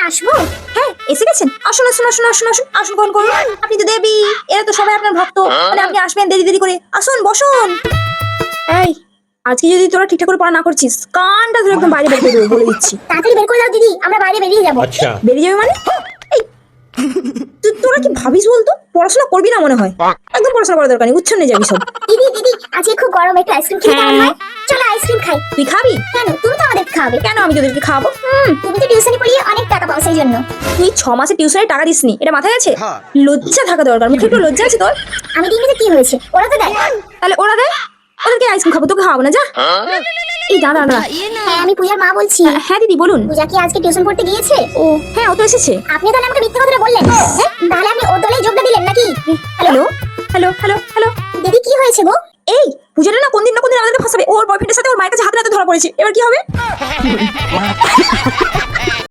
আসবো? হ্যাঁ এসে গেছেন, আসুন আসুন আসুন আসুন আসুন আসুন, ফোন করুন। আপনি তো দেবী, এরা তো সবাই আপনার ভক্ত, মানে আপনি আসবেন দেরি দেরি করে। আসুন বসুন। এই, আজকে যদি তোরা ঠিকঠাক করে পড়া না করছিস, কানটা ধরে একদম বাইরে বের করে দেবো, বলে দিচ্ছি। তাড়াতাড়ি বের করে দাও দিদি, আমরা বাইরে বেরিয়ে যাবো। अच्छा বেরিয়ে যাবে মানে? এই, তোরা কি ভাবিস বলতো? পড়াশোনা করবি না মনে হয়। একদম পড়াশোনা করার দরকার নেই, উচ্ছন্নে যাবি সব। দিদি দিদি, আজকে খুব গরম, একটু আইসক্রিম খেলে কেমন হয়? চলো আইসক্রিম খাই। তুই খাবি? কেন, তুমি তো আমাদের খাওয়াবে। কেন আমি তোদেরকে খাওয়াবো? তুমি তো টিউশনি পড়িয়ে অনেক টাকা পাও, সেই জন্য। তুই 6 মাসে টিউশনের টাকা দিসনি, এটা মাথায় আছে? লজ্জা থাকা দরকার, মুখে একটু লজ্জা আছে তোর? আমি দিইনি তো কি হয়েছে, ওরা তো দেয়। তাহলে ওরা দেয়, ওদেরকে আইসক্রিম খাবো, তোকে খাওয়াবো না, যা। এই দাঁড়া দাঁড়া। হ্যাঁ, আমি পূজার মা বলছি। হ্যাঁ দিদি বলুন। পূজা কি আজকে টিউশন পড়তে গিয়েছে? ও হ্যাঁ, ও তো এসেছে। আপনি তাহলে আমাকে মিথ্যা কথা বললেন। তাহলে আপনি ওর দলেই যোগদান দিলেন নাকি? Hello hello hello hello. দিদি কি হয়েছে গো? এই পূজাটা না কোন দিন না কোন দিন আমাদেরকে ফাঁসাবে। ওর বয়ফ্রেন্ডের সাথে ওর মায়ের কাছে হাত নাতে ধরা পড়েছে, এবার কি হবে?